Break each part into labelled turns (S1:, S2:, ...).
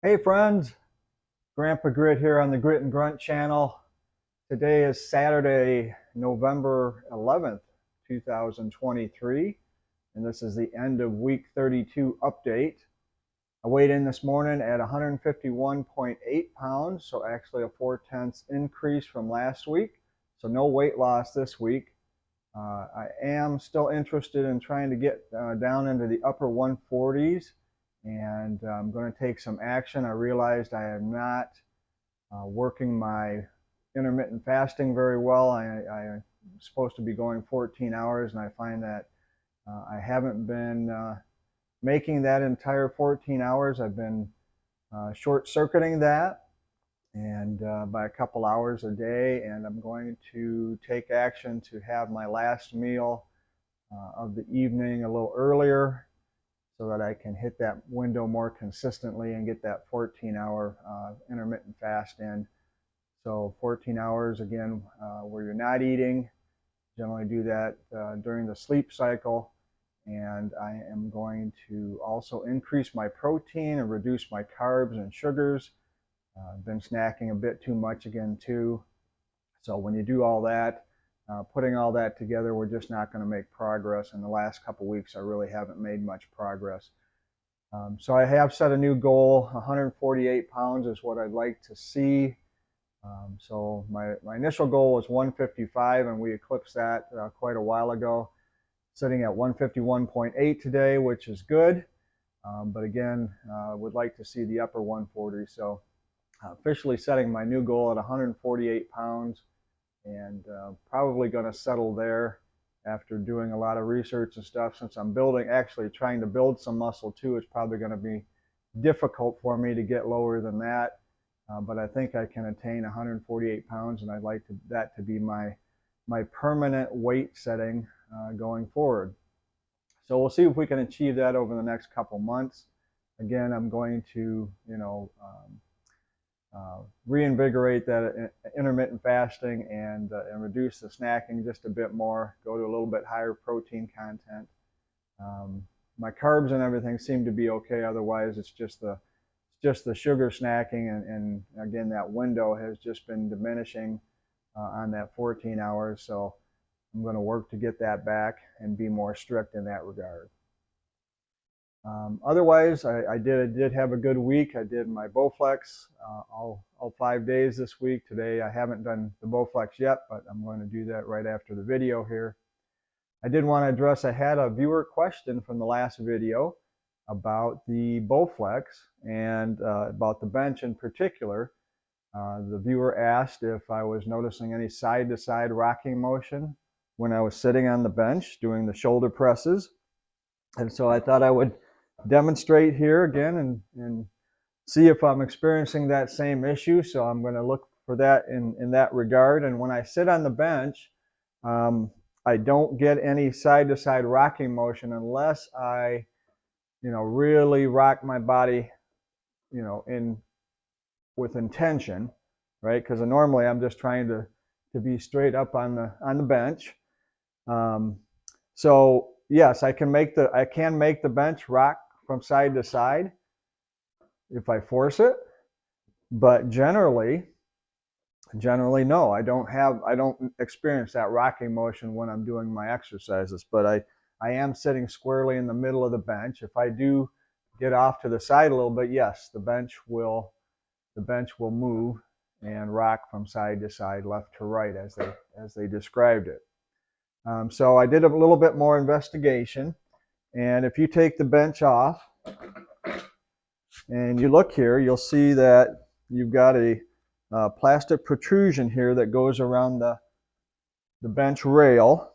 S1: Hey friends, Grampa Grit here on the Grit and Grunt channel. Today is Saturday, November 11th, 2023, and this is the end of week 32 update. I weighed in this morning at 151.8 pounds, so actually a 4/10 increase from last week. So no weight loss this week. I am still interested in trying to get down into the upper 140s, and I'm going to take some action. I realized I am not working my intermittent fasting very well. I'm supposed to be going 14 hours, and I find that I haven't been making that entire 14 hours. I've been short-circuiting that and by a couple hours a day, and I'm going to take action to have my last meal of the evening a little earlier so that I can hit that window more consistently and get that 14-hour intermittent fast in. So 14 hours again where you're not eating. Generally do that during the sleep cycle. And I am going to also increase my protein and reduce my carbs and sugars. I've been snacking a bit too much again too. So when you do all that, putting all that together, we're just not going to make progress. In the last couple weeks, I really haven't made much progress. So I have set a new goal. 148 pounds is what I'd like to see. So my initial goal was 155, and we eclipsed that quite a while ago, sitting at 151.8 today, which is good. But again, would like to see the upper 140. So officially setting my new goal at 148 pounds, and probably going to settle there after doing a lot of research and stuff. Since I'm actually trying to build some muscle too, it's probably going to be difficult for me to get lower than that. But I think I can attain 148 pounds, and I'd like that to be my permanent weight setting going forward. So we'll see if we can achieve that over the next couple months. Again, I'm going to, reinvigorate that intermittent fasting and reduce the snacking just a bit more, go to a little bit higher protein content. My carbs and everything seem to be okay. Otherwise, it's just the sugar snacking, and again, that window has just been diminishing on that 14 hours. So I'm going to work to get that back and be more strict in that regard. Otherwise, I did have a good week. I did my Bowflex all 5 days this week. Today, I haven't done the Bowflex yet, but I'm going to do that right after the video here. I did want to address, I had a viewer question from the last video about the Bowflex and about the bench in particular. The viewer asked if I was noticing any side-to-side rocking motion when I was sitting on the bench doing the shoulder presses. And so I thought I would demonstrate here again and see if I'm experiencing that same issue. So I'm going to look for that in that regard. And when I sit on the bench, I don't get any side-to-side rocking motion unless I, really rock my body, with intention, right? Because normally I'm just trying to be straight up on the bench. So yes, I can make the bench rock from side to side if I force it, but generally no, I don't experience that rocking motion when I'm doing my exercises. But I am sitting squarely in the middle of the bench. If I do get off to the side a little bit, yes, the bench will move and rock from side to side, left to right, as they described it. So I did a little bit more investigation, and if you take the bench off and you look here, you'll see that you've got a plastic protrusion here that goes around the bench rail,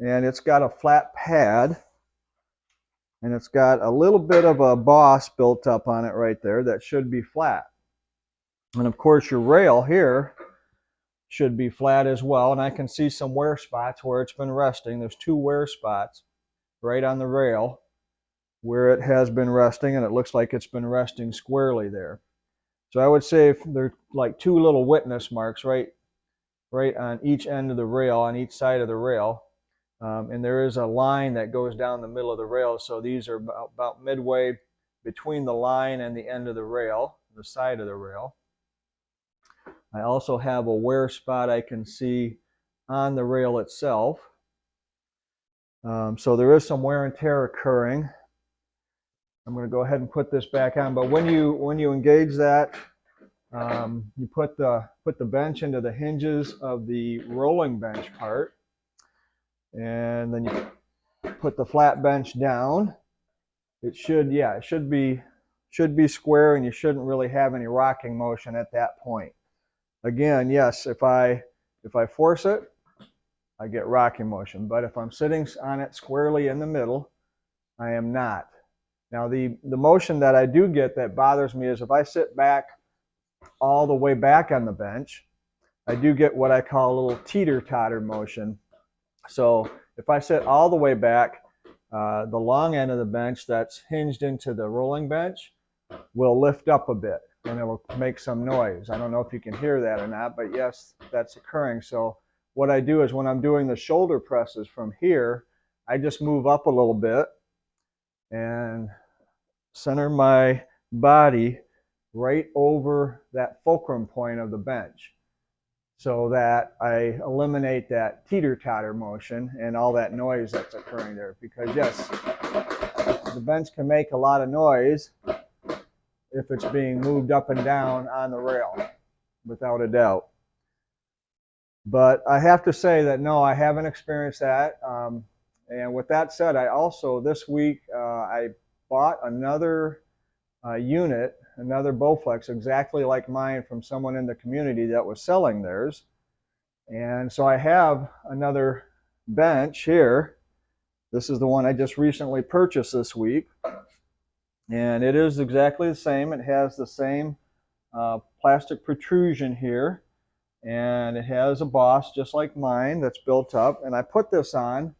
S1: and it's got a flat pad, and it's got a little bit of a boss built up on it right there that should be flat. And of course your rail here should be flat as well, and I can see some wear spots where it's been resting. There's 2 wear spots right on the rail where it has been resting, and it looks like it's been resting squarely there. So I would say if there's like 2 little witness marks right on each end of the rail, on each side of the rail, and there is a line that goes down the middle of the rail. So these are about midway between the line and the end of the rail, the side of the rail. I also have a wear spot I can see on the rail itself. So there is some wear and tear occurring. I'm going to go ahead and put this back on. But when you engage that, you put the bench into the hinges of the rolling bench part, and then you put the flat bench down. It should be square, and you shouldn't really have any rocking motion at that point. Again, yes, if I force it, I get rocking motion. But if I'm sitting on it squarely in the middle, I am not. Now the motion that I do get that bothers me is if I sit back all the way back on the bench, I do get what I call a little teeter-totter motion. So if I sit all the way back, the long end of the bench that's hinged into the rolling bench will lift up a bit, and it will make some noise. I don't know if you can hear that or not, but yes, that's occurring. So what I do is when I'm doing the shoulder presses from here, I just move up a little bit and center my body right over that fulcrum point of the bench, so that I eliminate that teeter-totter motion and all that noise that's occurring there. Because yes, the bench can make a lot of noise if it's being moved up and down on the rail, without a doubt. But I have to say that no, I haven't experienced that. And with that said, I also this week I bought another unit, another Bowflex exactly like mine from someone in the community that was selling theirs. And so I have another bench here. This is the one I just recently purchased this week. And it is exactly the same. It has the same plastic protrusion here. And it has a boss just like mine that's built up. And I put this on.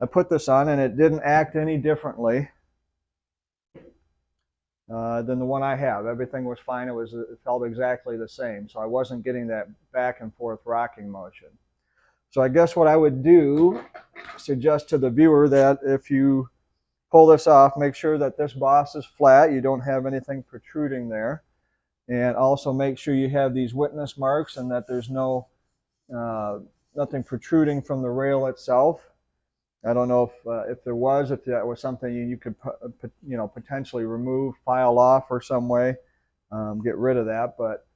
S1: And it didn't act any differently than the one I have. Everything was fine. It felt exactly the same. So I wasn't getting that back and forth rocking motion. So I guess what I would do, suggest to the viewer that if you pull this off, make sure that this boss is flat. You don't have anything protruding there. And also make sure you have these witness marks and that there's nothing protruding from the rail itself. I don't know if that was something you could potentially remove, file off, or some way get rid of that. But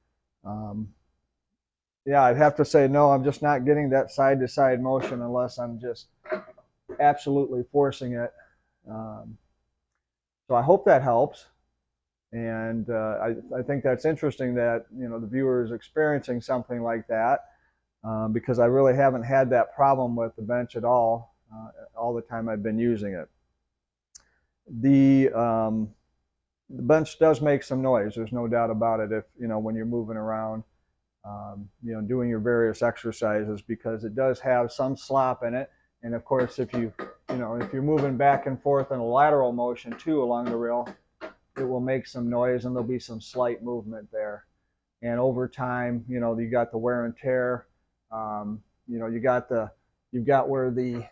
S1: yeah, I'd have to say no. I'm just not getting that side-to-side motion unless I'm just absolutely forcing it. So I hope that helps, and I think that's interesting that the viewer is experiencing something like that because I really haven't had that problem with the bench at all the time I've been using it. The bench does make some noise. There's no doubt about it. If when you're moving around, doing your various exercises, because it does have some slop in it. And of course, if you're moving back and forth in a lateral motion too along the rail, it will make some noise and there'll be some slight movement there. And over time, you got the wear and tear. You've got where the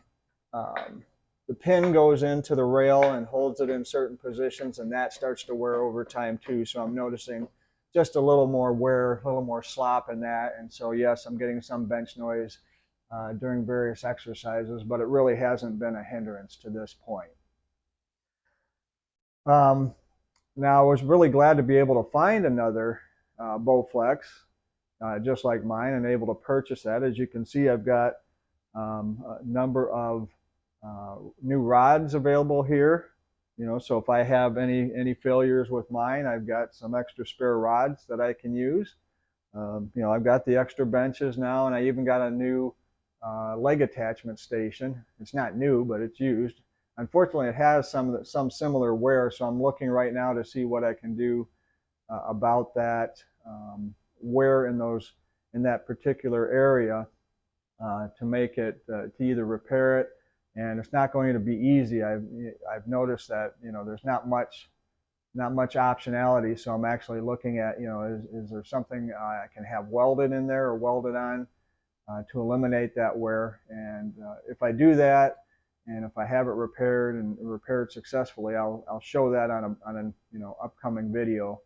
S1: pin goes into the rail and holds it in certain positions, and that starts to wear over time too. So I'm noticing just a little more wear, a little more slop in that. And so yes, I'm getting some bench noise during various exercises, but it really hasn't been a hindrance to this point. Now I was really glad to be able to find another Bowflex just like mine and able to purchase that. As you can see, I've got a number of new rods available here. So if I have any failures with mine, I've got some extra spare rods that I can use. I've got the extra benches now, and I even got a new leg attachment station. It's not new, but it's used. Unfortunately, it has some similar wear, so I'm looking right now to see what I can do about that wear in that particular area to make it to either repair it. And it's not going to be easy. I've noticed that there's not much optionality. So I'm actually looking at is there something I can have welded in there or welded on to eliminate that wear. And if I do that and if I have it repaired and repaired successfully, I'll show that on a upcoming video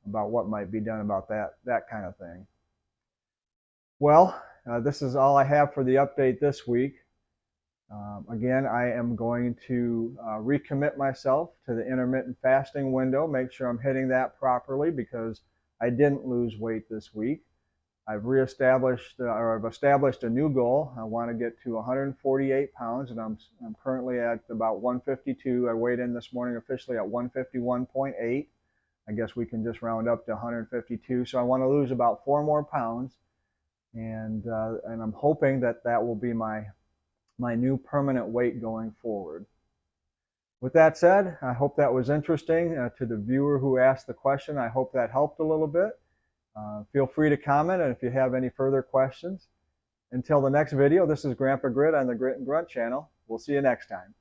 S1: about what might be done about that kind of thing. Well, this is all I have for the update this week. Again, I am going to recommit myself to the intermittent fasting window, make sure I'm hitting that properly because I didn't lose weight this week. I've established a new goal. I want to get to 148 pounds, and I'm currently at about 152. I weighed in this morning officially at 151.8. I guess we can just round up to 152. So I want to lose about 4 more pounds, and I'm hoping that will be my new permanent weight going forward. With that said, I hope that was interesting to the viewer who asked the question. I hope that helped a little bit. Feel free to comment, and if you have any further questions. Until the next video, this is Grampa Grit on the Grit and Grunt channel. We'll see you next time.